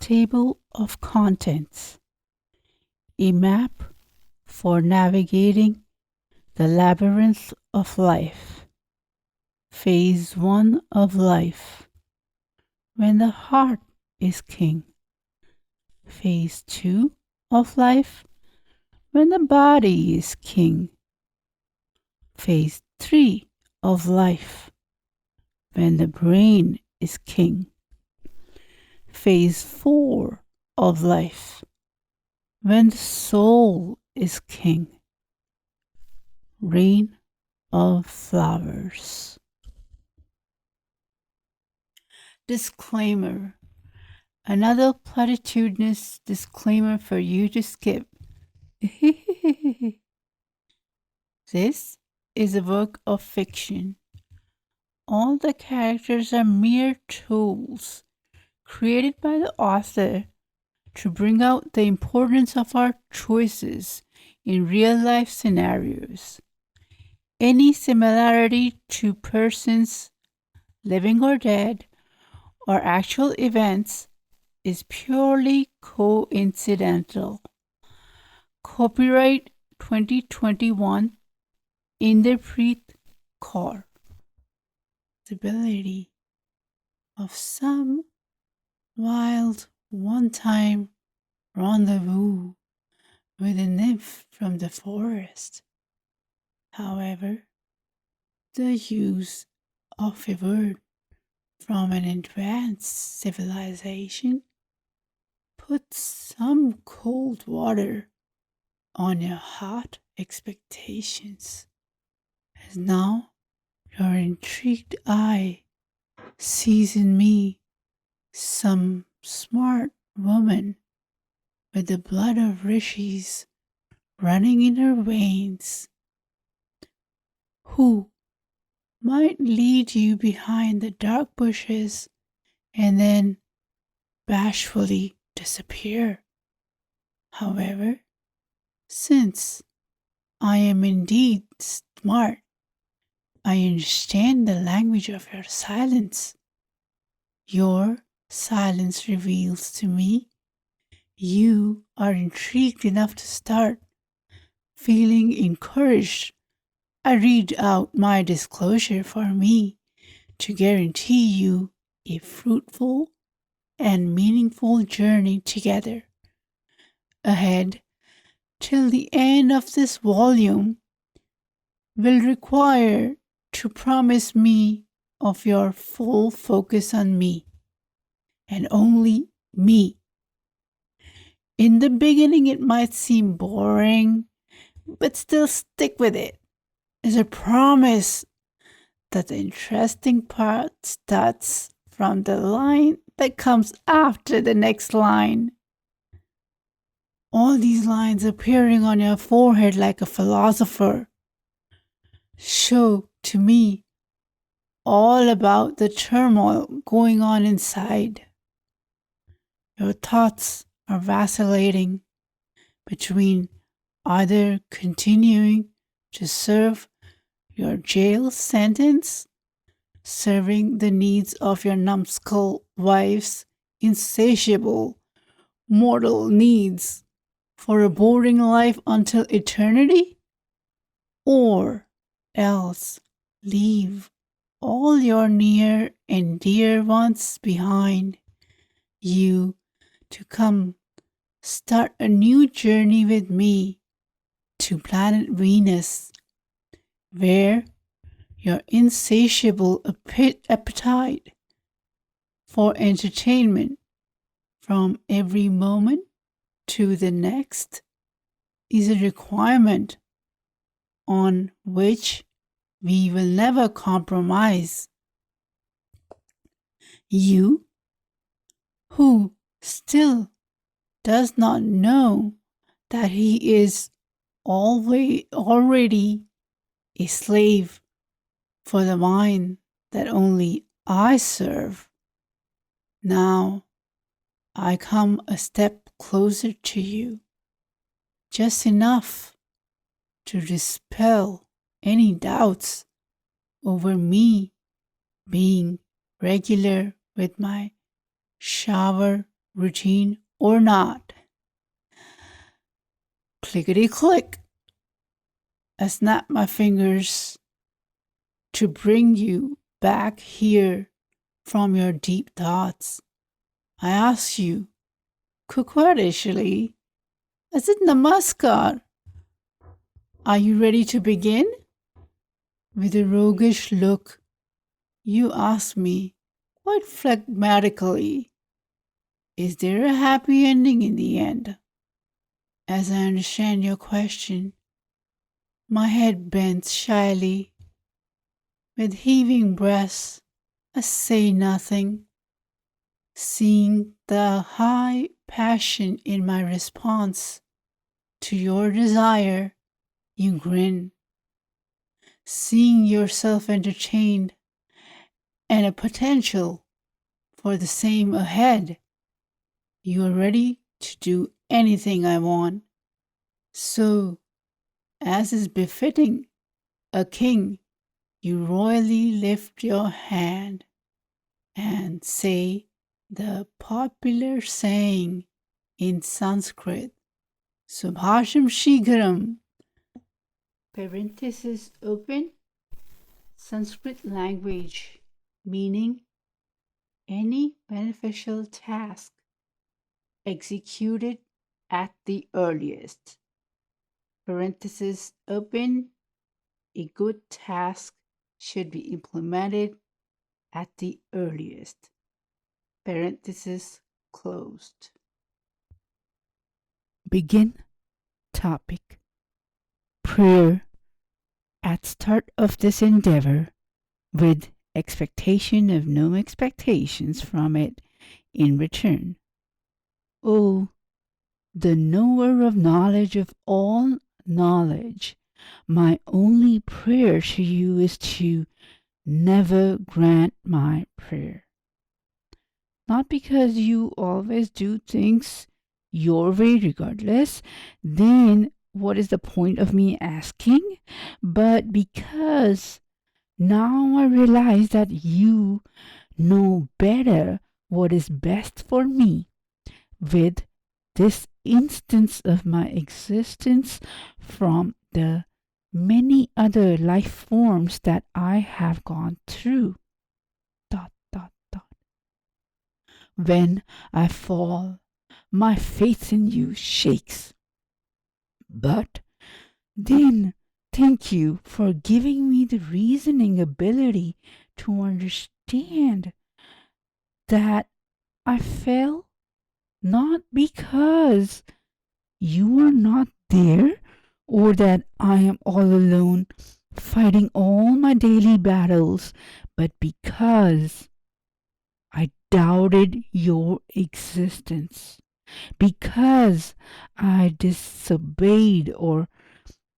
Table of Contents: a map for navigating the labyrinth of life. Phase 1 of life: when the heart is king. Phase 2 of life: when the body is king. Phase 3 of life: when the brain is king. Phase 4 of life: when the soul is king. Reign of flowers. Disclaimer: another platitudinous disclaimer for you to skip. This is a work of fiction. All the characters are mere tools created by the author to bring out the importance of our choices in real-life scenarios. Any similarity to persons, living or dead, or actual events is purely coincidental. Copyright 2021, Inderpreet Kaur. Possibility of some wild one-time rendezvous with a nymph from the forest. However, the use of a word from an advanced civilization puts some cold water on your hot expectations, as now your intrigued eye sees in me some smart woman with the blood of rishis running in her veins, who might lead you behind the dark bushes and then bashfully disappear. However, since I am indeed smart, I understand the language of your silence. Your silence reveals to me you are intrigued enough to start. Feeling encouraged, I read out my disclosure for me to guarantee you a fruitful and meaningful journey together. Ahead, till the end of this volume, will require to promise me of your full focus on me, and only me. In the beginning it might seem boring, but still stick with it, as a promise that the interesting part starts from the line that comes after the next line. All these lines appearing on your forehead like a philosopher show to me all about the turmoil going on inside. Your thoughts are vacillating between either continuing to serve your jail sentence, serving the needs of your numbskull wife's insatiable mortal needs for a boring life until eternity, or else leave all your near and dear ones behind you to come start a new journey with me to planet Venus, where your insatiable appetite for entertainment from every moment to the next is a requirement on which we will never compromise. You, who still does not know that he is already a slave for the wine that only I serve. Now I come a step closer to you, just enough to dispel any doubts over me being regular with my shower routine or not. Clickety click. I snap my fingers to bring you back here from your deep thoughts. I ask you, coquettishly, as in namaskar, are you ready to begin? With a roguish look, you ask me, quite phlegmatically, is there a happy ending in the end? As I understand your question, my head bends shyly. With heaving breaths, I say nothing. Seeing the high passion in my response to your desire, you grin. Seeing yourself entertained and a potential for the same ahead, you are ready to do anything I want. So, as is befitting a king, you royally lift your hand and say the popular saying in Sanskrit, Subhasham Shigharam, parenthesis open, Sanskrit language, meaning any beneficial task executed at the earliest. Parenthesis open, a good task should be implemented at the earliest. Parenthesis closed. Begin topic. Prayer at start of this endeavor with expectation of no expectations from it in return. O, the knower of knowledge of all knowledge, my only prayer to you is to never grant my prayer. Not because you always do things your way regardless, then what is the point of me asking? But because now I realize that you know better what is best for me with this instance of my existence from the many other life forms that I have gone through. ... When I fall, my faith in you shakes. But then, thank you for giving me the reasoning ability to understand that I fell not because you are not there or that I am all alone fighting all my daily battles, but because I doubted your existence, because I disobeyed or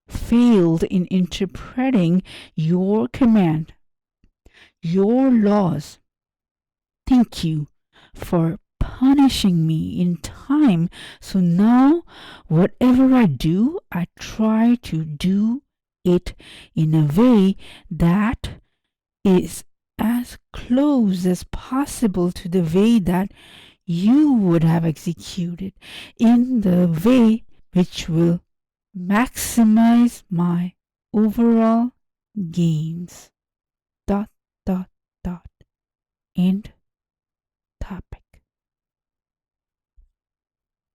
failed in interpreting your command, your laws. Thank you for punishing me in time. So now, whatever I do, I try to do it in a way that is as close as possible to the way that you would have executed, in the way which will maximize my overall gains. ... End topic.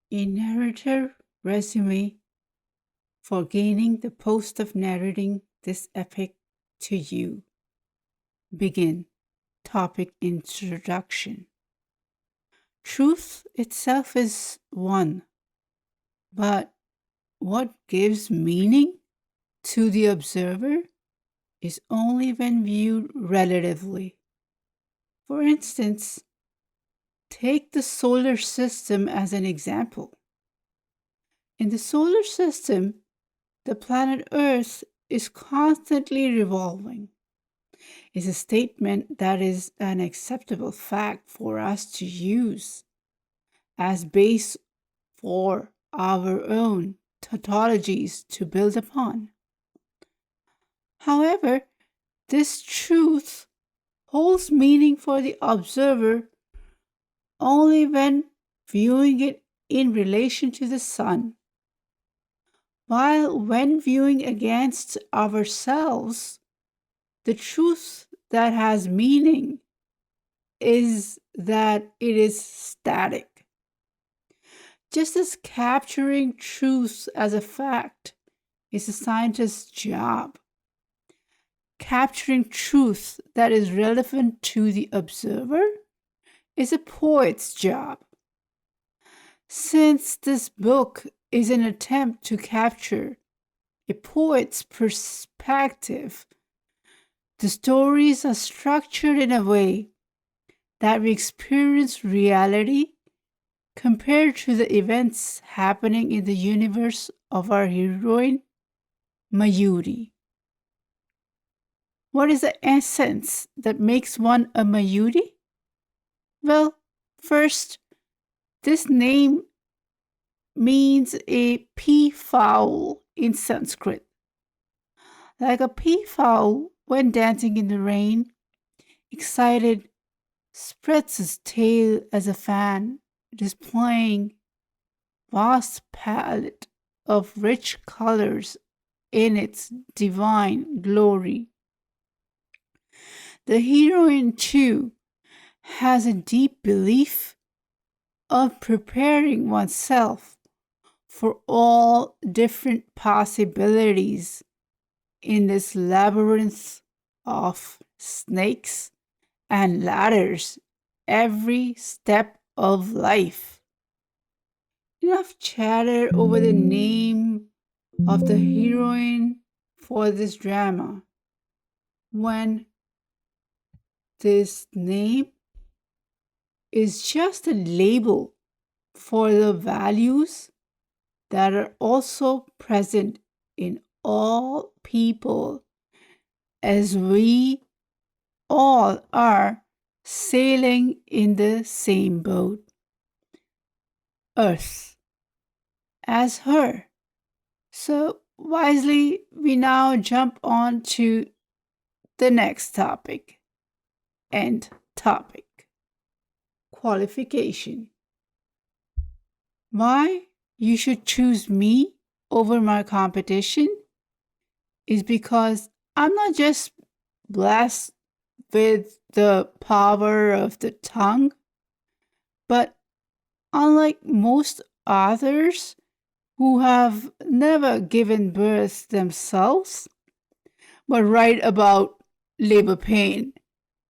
A narrator resume for gaining the post of narrating this epic to you. Begin. Topic introduction. Truth itself is one, but what gives meaning to the observer is only when viewed relatively. For instance, take the solar system as an example. In the solar system, the planet Earth is constantly revolving. It's a statement that is an acceptable fact for us to use as base for our own tautologies to build upon. However, this truth holds meaning for the observer only when viewing it in relation to the sun. While when viewing against ourselves, the truth that has meaning is that it is static. Just as capturing truth as a fact is a scientist's job, capturing truth that is relevant to the observer is a poet's job. Since this book is an attempt to capture a poet's perspective, the stories are structured in a way that we experience reality compared to the events happening in the universe of our heroine, Mayuri. What is the essence that makes one a Mayuri? Well, first, this name means a peafowl in Sanskrit. Like a peafowl, when dancing in the rain, excited, spreads its tail as a fan, displaying vast palette of rich colors in its divine glory. The heroine, too, has a deep belief of preparing oneself for all different possibilities in this labyrinth of snakes and ladders every step of life. Enough chatter over the name of the heroine for this drama, when this name is just a label for the values that are also present in all people, as we all are sailing in the same boat. Earth as her. So wisely, we now jump on to the next topic. End topic. Qualification. Why you should choose me over my competition is because I'm not just blessed with the power of the tongue, but unlike most others who have never given birth themselves, but write about labor pain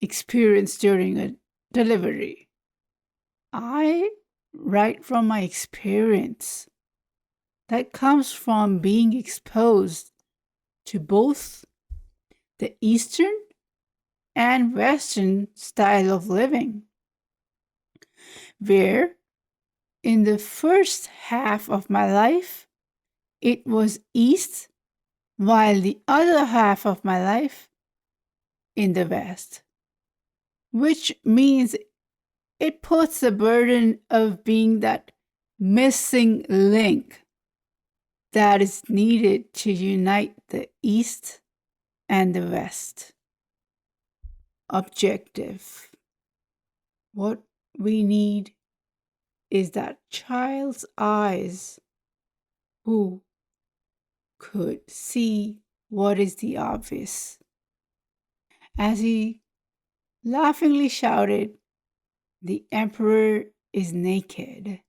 experienced during a delivery, I write from my experience that comes from being exposed to both the Eastern and Western style of living, where in the first half of my life it was East, while the other half of my life in the West, which means it puts the burden of being that missing link that is needed to unite the East and the West. Objective. What we need is that child's eyes who could see what is the obvious. As he laughingly shouted, "The emperor is naked." ...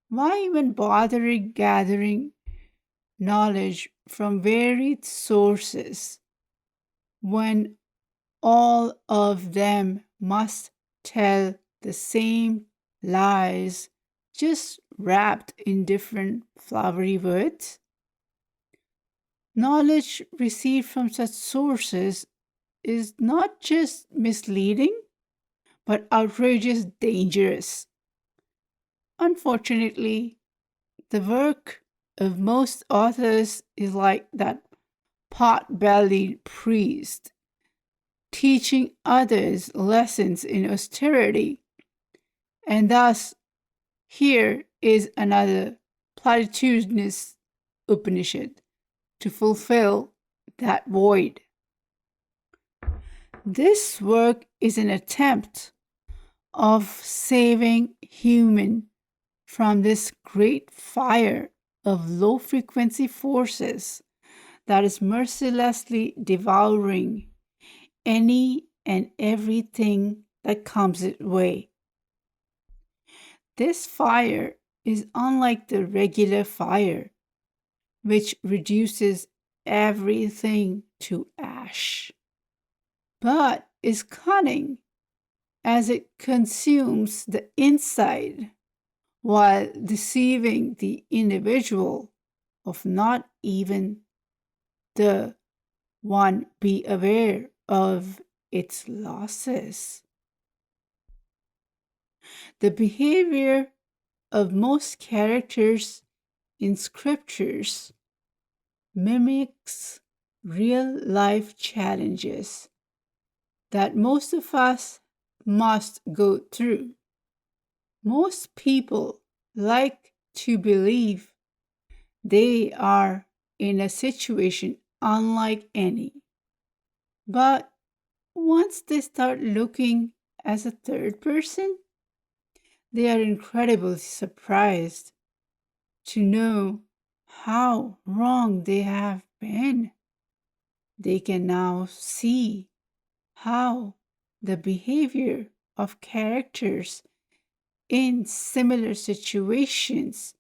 Why even bothering gathering knowledge from varied sources when all of them must tell the same lies, just wrapped in different flowery words? Knowledge received from such sources is not just misleading, but outrageous dangerous. Unfortunately, the work of most authors is like that pot-bellied priest teaching others lessons in austerity, and thus here is another Platitudinous Upanishad to fulfill that void. This work is an attempt of saving human from this great fire of low-frequency forces that is mercilessly devouring any and everything that comes its way. This fire is unlike the regular fire, which reduces everything to ash, but is cunning as it consumes the inside while deceiving the individual of not even the one be aware of its losses. The behavior of most characters in scriptures mimics real-life challenges that most of us must go through. Most people like to believe they are in a situation unlike any. But once they start looking as a third person, they are incredibly surprised to know how wrong they have been. They can now see how the behavior of characters in similar situations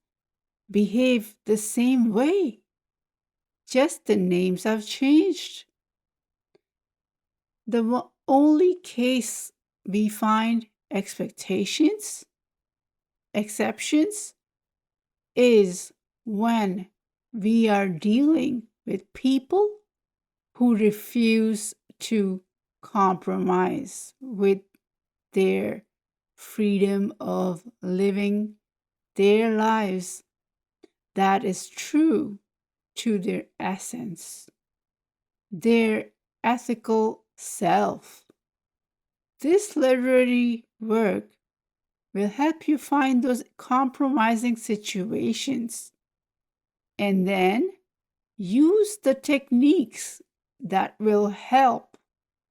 behave the same way. Just the names have changed. The only case we find exceptions is when we are dealing with people who refuse to compromise with their freedom of living their lives that is true to their essence, their ethical self. This literary work will help you find those compromising situations and then use the techniques that will help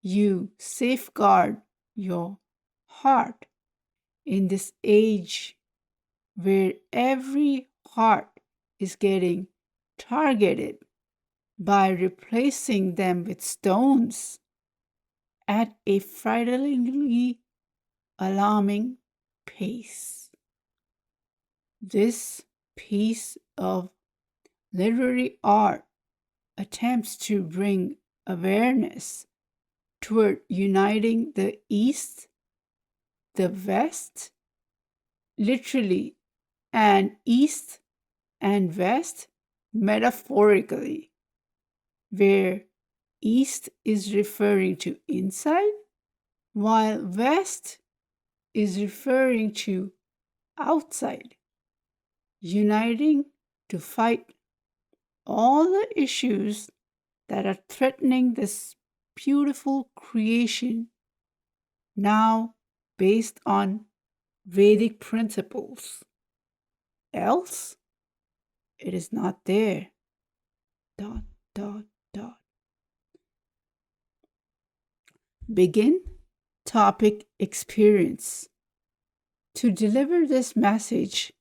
you safeguard your heart in this age where every heart is getting targeted by replacing them with stones at a frighteningly alarming pace. This piece of literary art attempts to bring awareness toward uniting the East, the West, literally, and East and West metaphorically, where East is referring to inside, while West is referring to outside, uniting to fight all the issues that are threatening this beautiful creation, now based on Vedic principles. Else, it is not there. ... Begin topic experience. To deliver this message,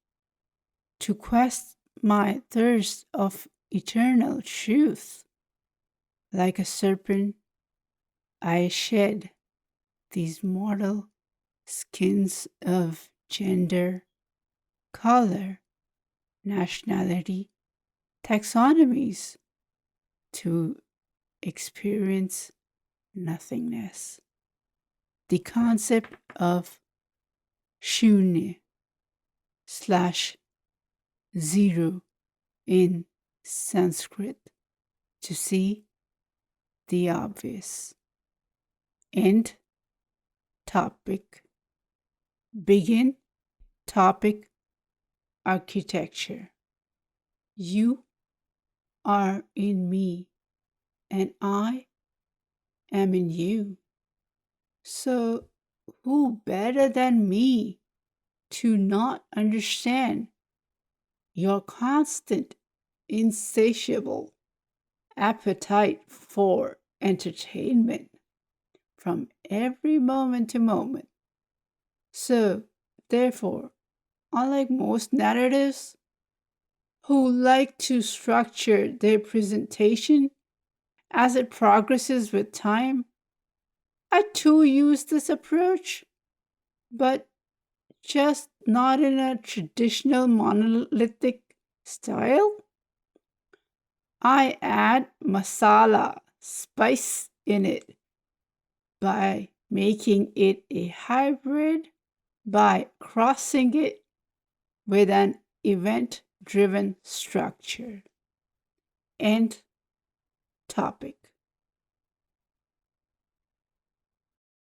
to quest my thirst of eternal truth, like a serpent, I shed these mortal skins of gender, color, nationality, taxonomies to experience nothingness. The concept of shunya / zero in Sanskrit, to see the obvious. End topic. Begin topic architecture. You are in me and I am in you. So who better than me to not understand your constant, insatiable appetite for entertainment, from every moment to moment. So, therefore, unlike most narratives who like to structure their presentation as it progresses with time, I too use this approach, but just not in a traditional monolithic style. I add masala, spice in it by making it a hybrid, by crossing it with an event-driven structure. End topic.